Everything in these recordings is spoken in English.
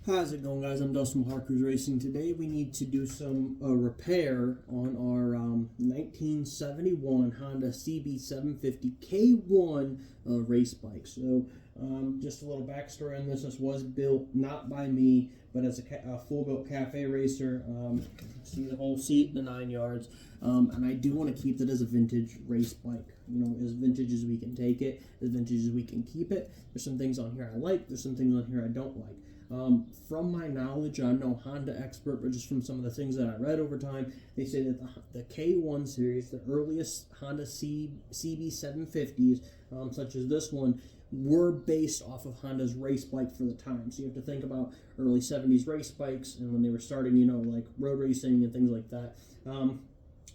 How's it going, guys? I'm Dustin with Hard Cruise Racing. Today we need to do some repair on our 1971 Honda CB750 K1 race bike. So just a little backstory on this. This was built not by me, but as a full-built cafe racer. See the whole seat, the 9 yards. And I do want to keep it as a vintage race bike. You know, as vintage as we can take it, as vintage as we can keep it. There's some things on here I like. There's some things on here I don't like. From my knowledge, I'm no Honda expert, but just from some of the things that I read over time, they say that the K1 series, the earliest Honda CB750s, such as this one, were based off of Honda's race bike for the time. So you have to think about early 70s race bikes, and when they were starting, you know, like road racing and things like that.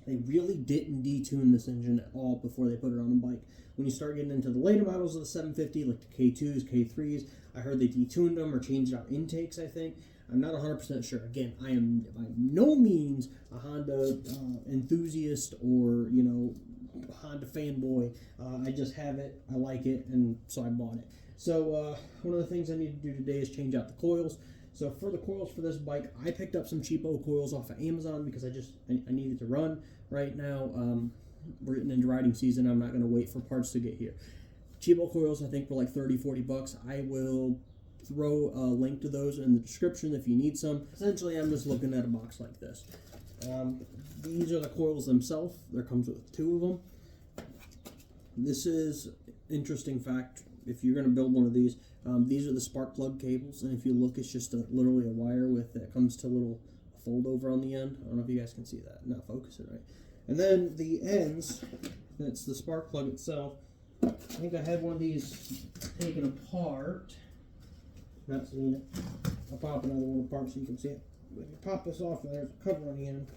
They really didn't detune this engine at all before they put it on the bike. When you start getting into the later models of the 750, like the K2s, K3s, I heard they detuned them or changed out intakes, I think. I'm not 100% sure. Again, I am by no means a Honda enthusiast or, you know, Honda fanboy. I just have it, I like it, and so I bought it. So one of the things I need to do today is change out the coils. So for the coils for this bike, I picked up some cheapo coils off of Amazon because I needed to run right now. We're getting into riding season. I'm not going to wait for parts to get here. Cheapo coils, I think, were like 30-40 bucks. I will throw a link to those in the description if you need some. Essentially, I'm just looking at a box like this. These are the coils themselves. There comes with 2 of them. This is interesting fact. If you're going to build one of these are the spark plug cables, and if you look, it's just literally a wire that comes to a little fold over on the end. I don't know if you guys can see that. Not focusing right. And then the ends, that's the spark plug itself. I think I had one of these taken apart. Not seeing it. I'll pop another one apart so you can see it. When you pop this off, and there's a cover on the end.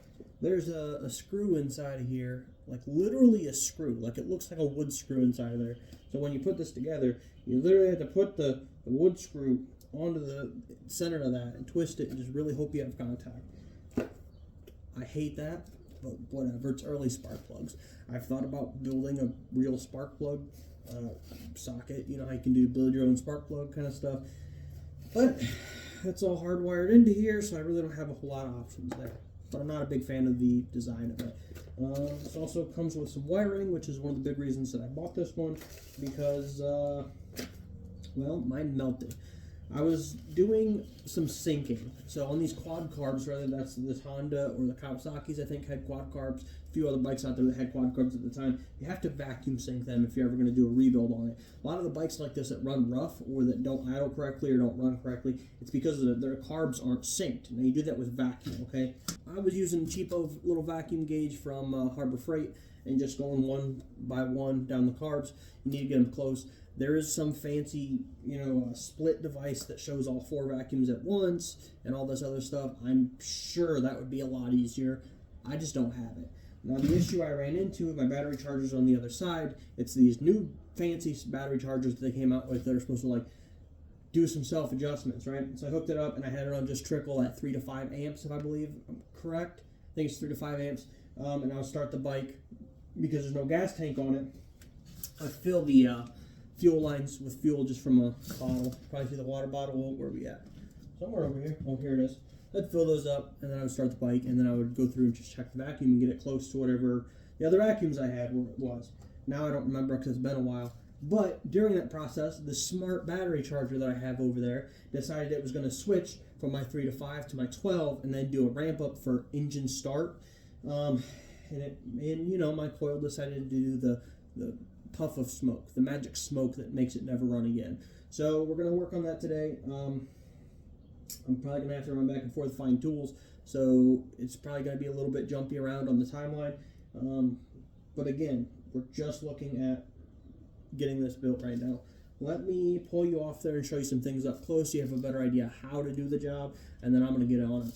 There's a screw inside of here, like literally a screw. Like it looks like a wood screw inside of there. So when you put this together, you literally have to put the wood screw onto the center of that and twist it and just really hope you have contact. I hate that, but whatever. It's early spark plugs. I've thought about building a real spark plug socket. You know how you can build your own spark plug kind of stuff. But it's all hardwired into here, so I really don't have a whole lot of options there. But I'm not a big fan of the design of it. This also comes with some wiring, which is one of the big reasons that I bought this one, because, well, mine melted. I was doing some sinking. So on these quad carbs, whether that's this Honda or the Kawasaki's, I think, had quad carbs. A few other bikes out there that had quad carbs at the time. You have to vacuum sink them if you're ever going to do a rebuild on it. A lot of the bikes like this that run rough or that don't idle correctly or don't run correctly, it's because their carbs aren't synced. Now you do that with vacuum, okay? I was using a cheapo little vacuum gauge from Harbor Freight and just going one by one down the carbs. You need to get them close. There is some fancy, you know, split device that shows all 4 vacuums at once and all this other stuff. I'm sure that would be a lot easier. I just don't have it. Now, the issue I ran into with my battery chargers on the other side, it's these new fancy battery chargers that they came out with that are supposed to, like, do some self-adjustments, right? So I hooked it up, and I had it on just trickle at 3 to 5 amps, if I believe I'm correct. I think it's 3 to 5 amps. And I'll start the bike because there's no gas tank on it. I fill the fuel lines with fuel just from a bottle. Probably through the water bottle. Where are we at? Somewhere over here. Oh, here it is. I'd fill those up, and then I would start the bike, and then I would go through and just check the vacuum and get it close to whatever the other vacuums I had was. Now I don't remember because it's been a while. But during that process, the smart battery charger that I have over there decided it was going to switch from my 3 to 5 to my 12 and then do a ramp up for engine start. And you know, my coil decided to do the puff of smoke, the magic smoke that makes it never run again. So we're going to work on that today. I'm probably going to have to run back and forth find tools, so it's probably going to be a little bit jumpy around on the timeline. But again, we're just looking at getting this built right now. Let me pull you off there and show you some things up close so you have a better idea how to do the job, and then I'm going to get on it.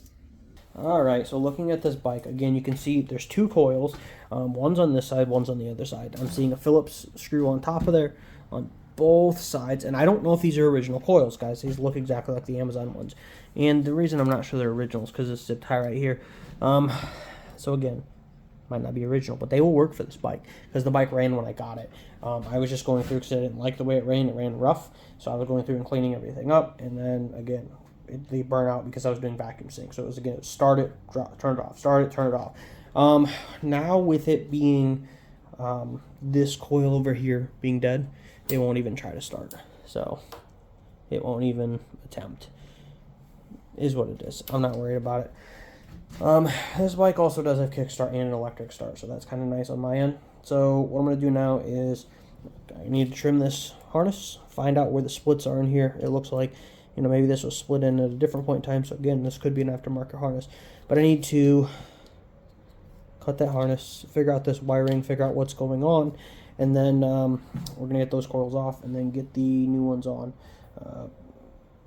Alright, so looking at this bike, again, you can see there's 2 coils. One's on this side, one's on the other side. I'm seeing a Phillips screw on top of there on both sides, and I don't know if these are original coils, guys. These look exactly like the Amazon ones. And the reason I'm not sure they're original is because this zip tie right here. So again, might not be original, but they will work for this bike because the bike ran when I got it. I was just going through because I didn't like the way it ran. It ran rough, so I was going through and cleaning everything up, and then again, they burn out because I was doing vacuum sync. So it was, again, start it, turn it off, start it, turn it off. Now with it being this coil over here being dead, it won't even try to start. So it won't even attempt. Is what it is. I'm not worried about it. This bike also does have kickstart and an electric start, so that's kind of nice on my end. So what I'm going to do now is I need to trim this harness, find out where the splits are in here. It looks like, you know, maybe this was split in at a different point in time, so again, this could be an aftermarket harness. But I need to cut that harness, figure out this wiring, figure out what's going on, and then we're going to get those coils off and then get the new ones on.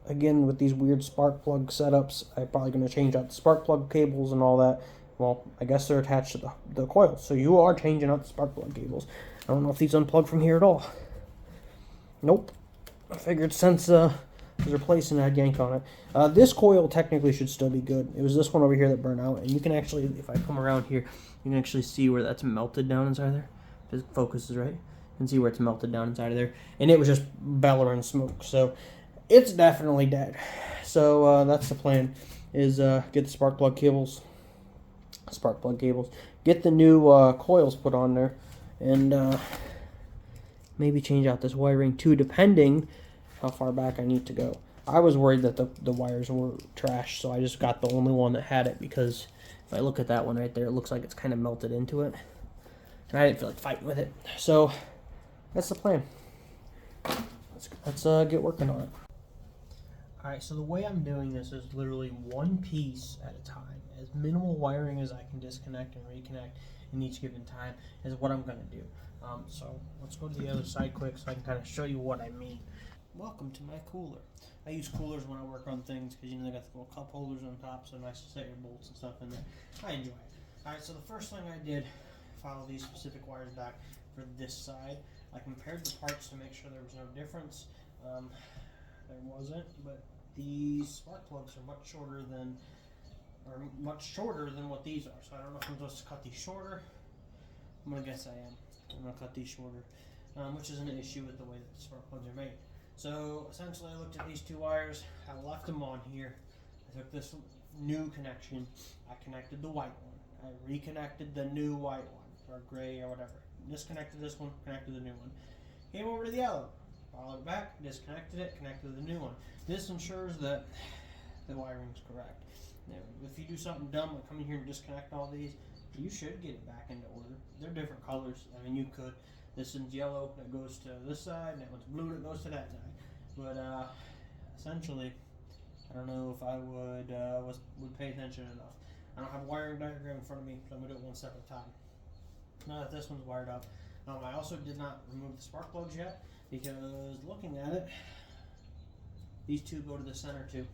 Again, with these weird spark plug setups, I'm probably going to change out the spark plug cables and all that. Well, I guess they're attached to the coil, so you are changing out the spark plug cables. I don't know if these unplug from here at all. Nope. I figured since I was replacing it, I'd yank on it. This coil technically should still be good. It was this one over here that burned out, and you can actually, if I come around here, you can actually see where that's melted down inside there. If it focuses right, you can see where it's melted down inside of there. And it was just bellowing smoke, so it's definitely dead. So that's the plan, is get the spark plug cables, get the new coils put on there, and maybe change out this wiring too, depending how far back I need to go. I was worried that the wires were trash, so I just got the only one that had it, because if I look at that one right there, it looks like it's kind of melted into it, and I didn't feel like fighting with it. So that's the plan. Let's get working on it. Alright, so the way I'm doing this is literally one piece at a time. As minimal wiring as I can disconnect and reconnect in each given time is what I'm going to do. So let's go to the other side quick so I can kind of show you what I mean. Welcome to my cooler. I use coolers when I work on things because, you know, they got the little cup holders on top, so nice to set your bolts and stuff in there. I enjoy it. Alright, so the first thing I did, follow these specific wires back for this side. I compared the parts to make sure there was no difference. There wasn't, but these spark plugs are much shorter than what these are. So I don't know if I'm supposed to cut these shorter. I'm gonna guess I am. I'm gonna cut these shorter, which is an issue with the way that the spark plugs are made. So essentially, I looked at these two wires. I left them on here. I took this new connection. I connected the white one. I reconnected the new white one, or gray, or whatever. Disconnected this one, connected the new one. Came over to the yellow. Followed it back, disconnected it, connected the new one. This ensures that the wiring is correct. Now, if you do something dumb like come in here and disconnect all these, you should get it back into order. They're different colors. I mean, you could. This one's yellow that goes to this side, and that one's blue that goes to that side. But essentially, I don't know if I would pay attention enough. I don't have a wiring diagram in front of me, so I'm gonna do it one step at a time. Now that this one's wired up, I also did not remove the spark plugs yet, because looking at it, these two go to the center too.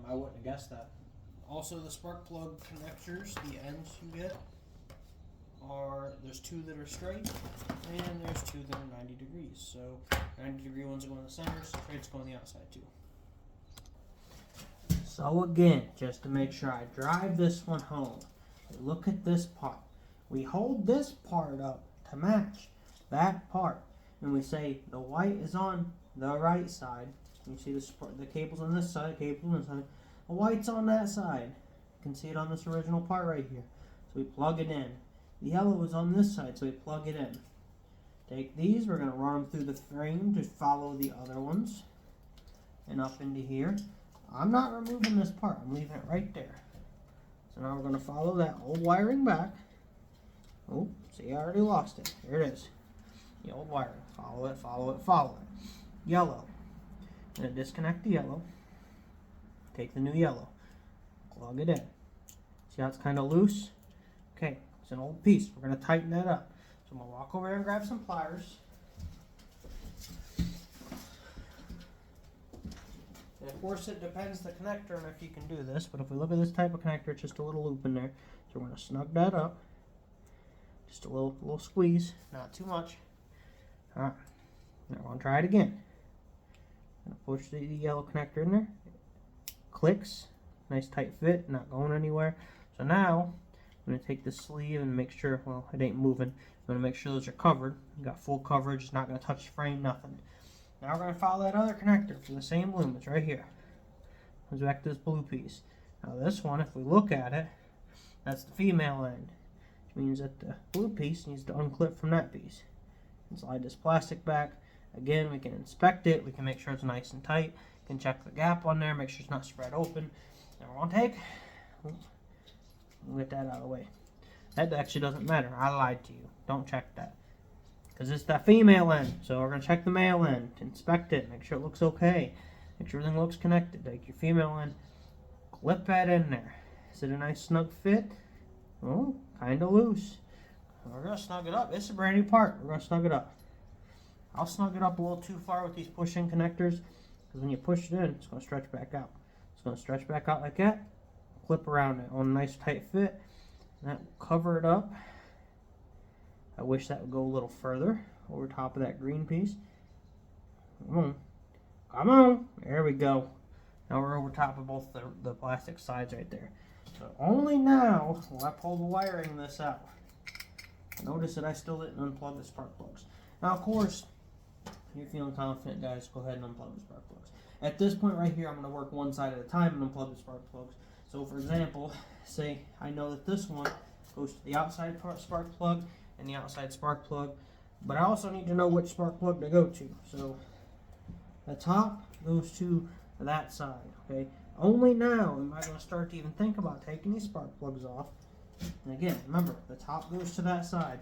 I wouldn't have guessed that. Also, the spark plug connectors, the ends you get, there's two that are straight, and there's two that are 90 degrees. So 90 degree ones go in the center, straight's go on the outside too. So again, just to make sure I drive this one home, look at this part. We hold this part up to match that part, and we say the white is on the right side. You see the cable's on this side, cable's on this side. The white's on that side. You can see it on this original part right here. So we plug it in. The yellow is on this side, so we plug it in. Take these, we're going to run them through the frame to follow the other ones. And up into here. I'm not removing this part, I'm leaving it right there. So now we're going to follow that old wiring back. Oh, see, I already lost it. Here it is. The old wiring. Follow it, follow it, follow it. Yellow. I'm going to disconnect the yellow. Take the new yellow. Plug it in. See how it's kind of loose? Okay, it's an old piece. We're going to tighten that up. So I'm going to walk over here and grab some pliers. And of course, it depends the connector and if you can do this. But if we look at this type of connector, it's just a little loop in there. So we're going to snug that up. Just a little squeeze, not too much. Alright, now we're going to try it again. Push the yellow connector in there. Clicks, nice tight fit, not going anywhere. So now, I'm going to take this sleeve and make sure, well, it ain't moving. I'm going to make sure those are covered. You got full coverage, it's not going to touch the frame, nothing. Now we're going to follow that other connector for the same loom, it's right here. Goes back to this blue piece. Now this one, if we look at it, that's the female end, which means that the blue piece needs to unclip from that piece. And slide this plastic back. Again, we can inspect it. We can make sure it's nice and tight. We can check the gap on there, make sure it's not spread open. Then we're gonna take. We'll get that out of the way. That actually doesn't matter. I lied to you. Don't check that. Because it's that female end. So we're going to check the male end. Inspect it. Make sure it looks okay. Make sure everything looks connected. Take your female end. Clip that in there. Is it a nice snug fit? Oh, kind of loose. We're going to snug it up. It's a brand new part. We're going to snug it up. I'll snug it up a little too far with these push-in connectors. Because when you push it in, it's going to stretch back out. It's going to stretch back out like that. Clip around it on a nice tight fit. And that will cover it up. I wish that would go a little further over top of that green piece. Come on. Come on. There we go. Now we're over top of both the plastic sides right there. So only now will I pull the wiring of this out. Notice that I still didn't unplug the spark plugs. Now, of course, if you're feeling confident, guys, go ahead and unplug the spark plugs. At this point right here, I'm going to work one side at a time and unplug the spark plugs. So, for example, say I know that this one goes to the outside spark plug and the outside spark plug, but I also need to know which spark plug to go to. So, the top goes to that side, okay? Only now am I going to start to even think about taking these spark plugs off. And again, remember, the top goes to that side.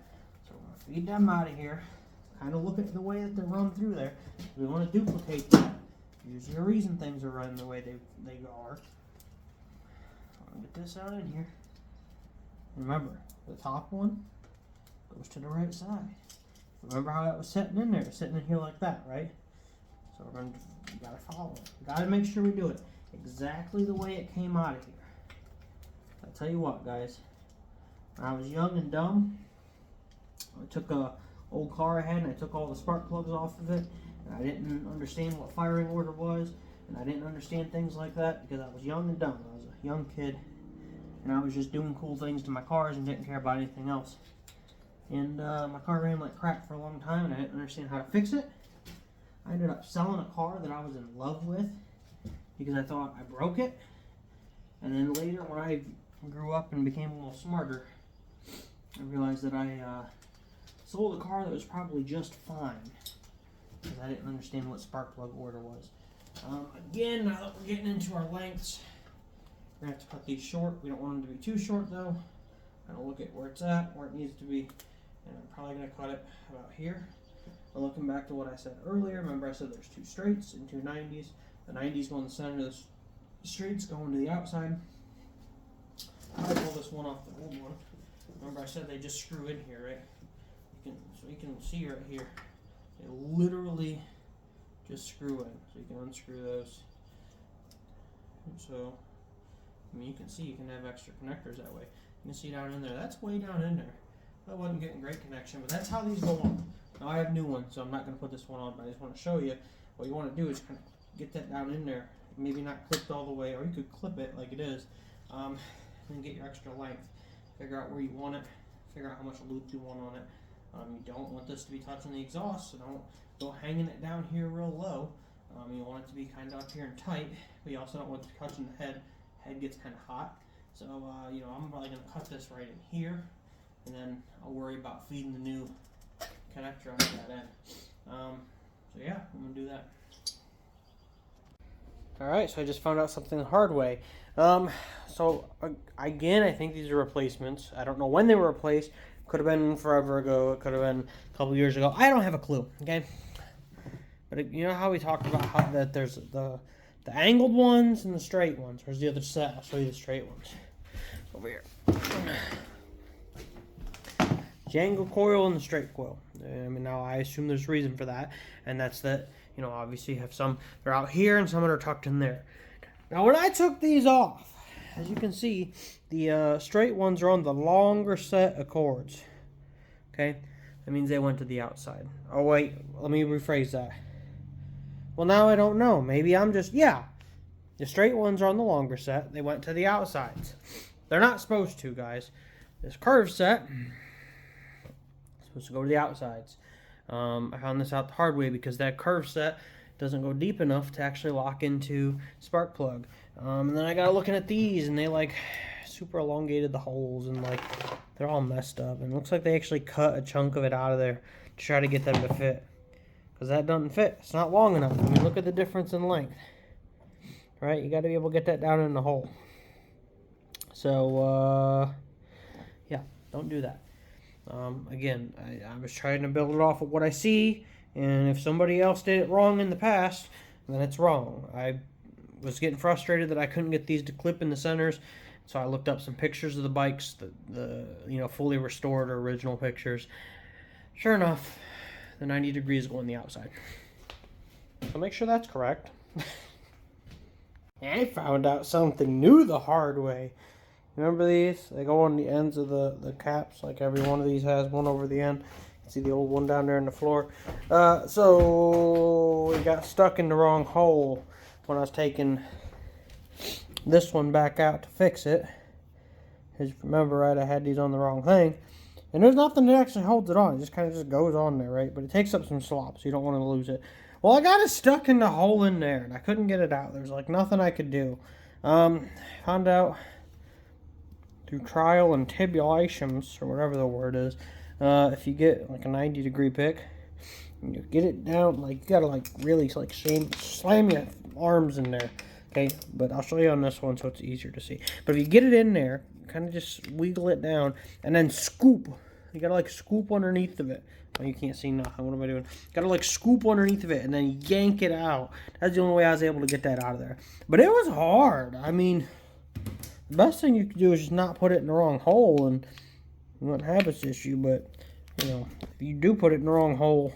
So, we're going to feed them out of here. Kind of look at the way that they're run through there. We want to duplicate that. Usually a reason things are run the way they are. I'll get this out in here. Remember, the top one goes to the right side. Remember how that was sitting in there? It's sitting in here like that, right? So we're going to, you gotta follow it. You gotta make sure we do it exactly the way it came out of here. I'll tell you what, guys. When I was young and dumb, I took a old car I had and I took all the spark plugs off of it. And I didn't understand what firing order was. And I didn't understand things like that because I was young and dumb. I was a young kid. And I was just doing cool things to my cars and didn't care about anything else. And my car ran like crap for a long time and I didn't understand how to fix it. I ended up selling a car that I was in love with because I thought I broke it. And then later when I grew up and became a little smarter, I realized that I sold a car that was probably just fine because I didn't understand what spark plug order was. Again, now that we're getting into our lengths, we're going to have to cut these short. We don't want them to be too short though. I'm going to look at where it's at, where it needs to be, and I'm probably going to cut it about here. But looking back to what I said earlier, remember I said there's two straights and two 90s. The 90s go in the center, the straights go into the outside. I pull this one off the old one. Remember I said they just screw in here, right? So you can see right here, they literally just screw in. So you can unscrew those. And so, I mean, you can see you can have extra connectors that way. You can see down in there. That's way down in there. I wasn't getting great connection, but that's how these go on. Now I have new ones, so I'm not going to put this one on, but I just want to show you. What you want to do is kind of get that down in there. Maybe not clipped all the way, or you could clip it like it is. And get your extra length. Figure out where you want it. Figure out how much loop you want on it. You don't want this to be touching the exhaust, so don't go hanging it down here real low. You want it to be kind of up here and tight, but you also don't want it to touch in the head. Head gets kind of hot. So, you know, I'm probably going to cut this right in here, and then I'll worry about feeding the new connector onto that end. So yeah, I'm going to do that. Alright, so I just found out something the hard way. So, again, I think these are replacements. I don't know when they were replaced. Could have been forever ago. It could have been a couple years ago. I don't have a clue, okay? But you know how we talked about how that there's the angled ones and the straight ones. Where's the other set? I'll show you the straight ones. Over here. The angled coil and the straight coil. I mean, now I assume there's a reason for that. And that's that, you know, obviously you have some, they're out here and some that are tucked in there. Now, when I took these off, as you can see, the straight ones are on the longer set of cords. Okay? That means they went to the outside. Oh, wait. Let me rephrase that. Well, now I don't know. Maybe I'm just, yeah. The straight ones are on the longer set. They went to the outsides. They're not supposed to, guys. This curved set is supposed to go to the outsides. I found this out the hard way because that curved set doesn't go deep enough to actually lock into spark plug. And then I got looking at these, and they like super elongated the holes, and like they're all messed up. And it looks like they actually cut a chunk of it out of there to try to get them to fit, because that doesn't fit. It's not long enough. I mean, look at the difference in length, right? You got to be able to get that down in the hole. So yeah, don't do that. Again, I was trying to build it off of what I see, and if somebody else did it wrong in the past, then it's wrong. I was getting frustrated that I couldn't get these to clip in the centers, so I looked up some pictures of the bikes, the fully restored or original pictures. Sure enough, the 90 degrees go on the outside. So make sure that's correct. I found out something new the hard way. Remember these? They go on the ends of the caps. Like every one of these has one over the end. You can see the old one down there on the floor. So it got stuck in the wrong hole when I was taking this one back out to fix it. As you remember, right, I had these on the wrong thing. And there's nothing that actually holds it on. It just kind of just goes on there, right? But it takes up some slop, so you don't want to lose it. Well, I got it stuck in the hole in there, and I couldn't get it out. There's like nothing I could do. Found out through trial and tribulations, or whatever the word is, if you get like a 90 degree pick, and you get it down, like you gotta like really like slam your arms in there, okay? But I'll show you on this one so it's easier to see. But if you get it in there, kind of just wiggle it down, and then scoop. You gotta like scoop underneath of it. Oh, you can't see nothing. What am I doing? Gotta like scoop underneath of it and then yank it out. That's the only way I was able to get that out of there. But it was hard. I mean, the best thing you can do is just not put it in the wrong hole, and you won't have this issue. But you know, if you do put it in the wrong hole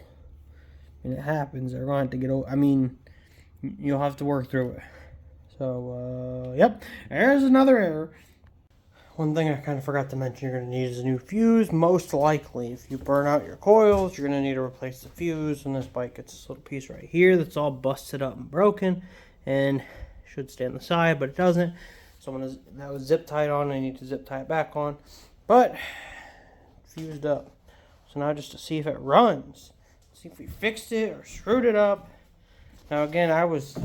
and it happens, they're going to have to get over. I mean, you'll have to work through it. So yep, there's another error. One thing I kind of forgot to mention you're going to need is a new fuse. Most likely, if you burn out your coils, you're going to need to replace the fuse. And this bike gets this little piece right here that's all busted up and broken, and should stay on the side, but it doesn't. So that was zip tied on, I need to zip tie it back on, but fused up. So now just to see if it runs, see if we fixed it or screwed it up. Now again, I was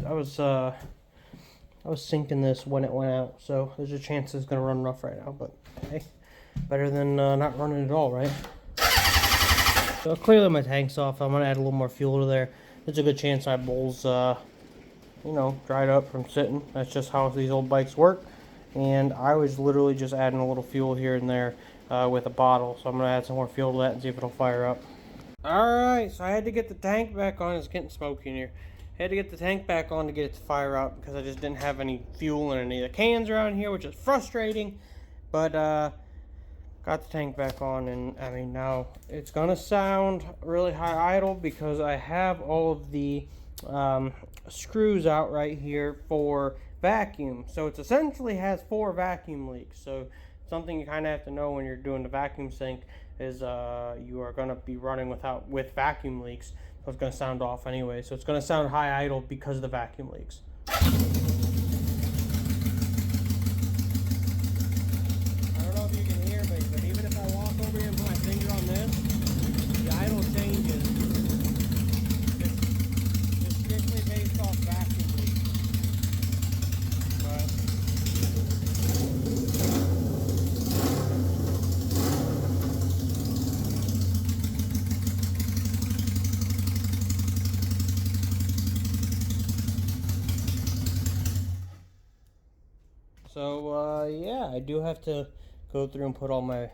sinking this when it went out, so there's a chance it's going to run rough right now, but hey, better than not running at all, right? So clearly my tank's off. I'm going to add a little more fuel to there. There's a good chance my bowl's, dried up from sitting. That's just how these old bikes work, and I was literally just adding a little fuel here and there with a bottle, so I'm going to add some more fuel to that and see if it'll fire up. Alright, so I had to get the tank back on. It's getting smoky in here. Had to get the tank back on to get it to fire up because I just didn't have any fuel in any of the cans around here, which is frustrating. But got the tank back on, and I mean, now it's gonna sound really high idle because I have all of the screws out right here for vacuum. So it essentially has 4 vacuum leaks. So something you kind of have to know when you're doing the vacuum sink is you are going to be running with vacuum leaks. So it's going to sound off anyway. So it's going to sound high idle because of the vacuum leaks. I don't know if you can hear me, but even if I walk over here and put my finger on this, the idle changes. It's strictly based off vacuum leaks. So yeah, I do have to go through and put all my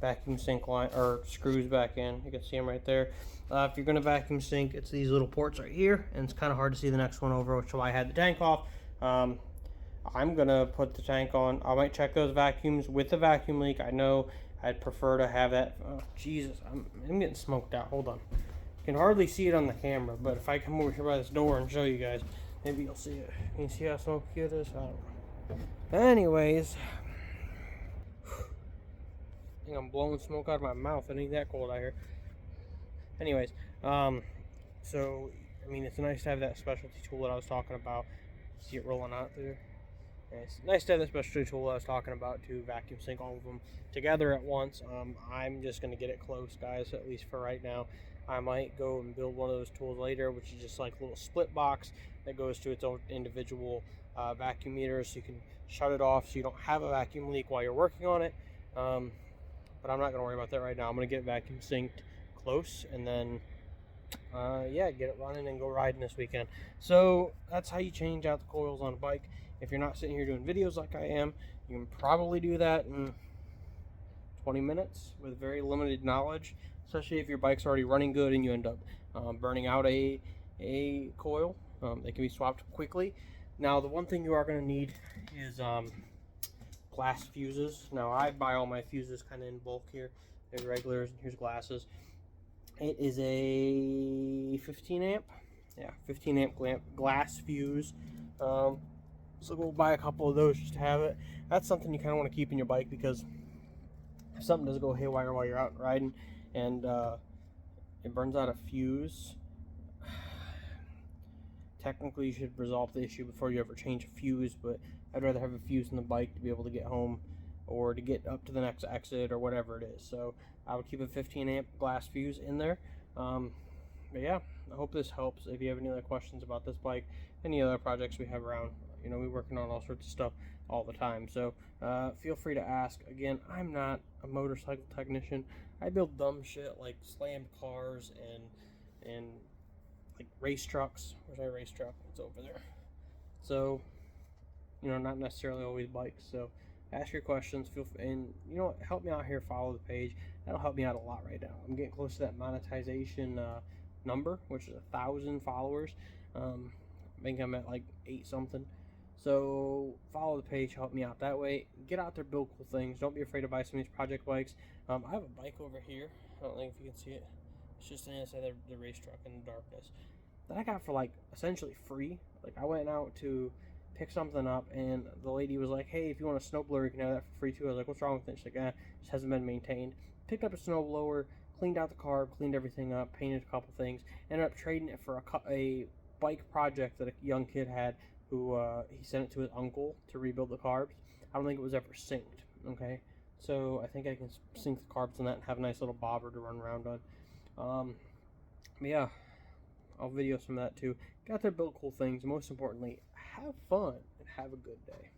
vacuum sink line or screws back in. You can see them right there. If you're gonna vacuum sink, it's these little ports right here, and it's kind of hard to see the next one over, which is why I had the tank off. I'm gonna put the tank on. I might check those vacuums with the vacuum leak. I know I'd prefer to have that. Oh, Jesus, I'm getting smoked out. Hold on. You can hardly see it on the camera, but if I come over here by this door and show you guys, maybe you'll see it. Can you see how smoky it is? I don't know. Anyways, I think I'm blowing smoke out of my mouth. It ain't that cold out here. Anyways, so I mean, it's nice to have that specialty tool that I was talking about. See it rolling out there. Yeah, it's nice to have that specialty tool I was talking about to vacuum sync all of them together at once. I'm just gonna get it close, guys, at least for right now. I might go and build one of those tools later, which is just like a little split box that goes to its own individual vacuum meter, so you can shut it off so you don't have a vacuum leak while you're working on it. But I'm not going to worry about that right now. I'm going to get it vacuum synced close, and then yeah, get it running and go riding this weekend. So that's how you change out the coils on a bike. If you're not sitting here doing videos like I am, you can probably do that in 20 minutes with very limited knowledge, especially if your bike's already running good and you end up burning out a coil. They can be swapped quickly. Now, the one thing you are going to need is glass fuses. Now, I buy all my fuses kind of in bulk here. There's regulars and here's glasses. It is a 15 amp. Yeah, 15 amp glass fuse. So go buy a couple of those just to have it. That's something you kind of want to keep in your bike, because if something does go haywire while you're out riding and it burns out a fuse, technically you should resolve the issue before you ever change a fuse, but I'd rather have a fuse in the bike to be able to get home or to get up to the next exit or whatever it is. So I would keep a 15 amp glass fuse in there. But yeah, I hope this helps. If you have any other questions about this bike, any other projects we have around, you know, we're working on all sorts of stuff all the time. So feel free to ask. Again, I'm not a motorcycle technician. I build dumb shit like slammed cars and like race trucks. Where's my race truck? It's over there. So, you know, not necessarily always bikes. So ask your questions. And you know what? Help me out here. Follow the page. That'll help me out a lot right now. I'm getting close to that monetization number, which is 1,000 followers. I think I'm at like 8 something. So follow the page, help me out that way. Get out there, build cool things. Don't be afraid to buy some of these project bikes. I have a bike over here. I don't think if you can see it. It's just inside the race truck in the darkness that I got for like essentially free. Like, I went out to pick something up and the lady was like, "Hey, if you want a snow blower, you can have that for free too." I was like, "What's wrong with it?" She's like, "It just hasn't been maintained." Picked up a snow blower, cleaned out the carb, cleaned everything up, painted a couple things, ended up trading it for a bike project that a young kid had, who he sent it to his uncle to rebuild the carbs. I don't think it was ever synced. Okay, so I think I can sync the carbs on that and have a nice little bobber to run around on. But yeah, I'll video some of that too. Get out there, build cool things. Most importantly, have fun and have a good day.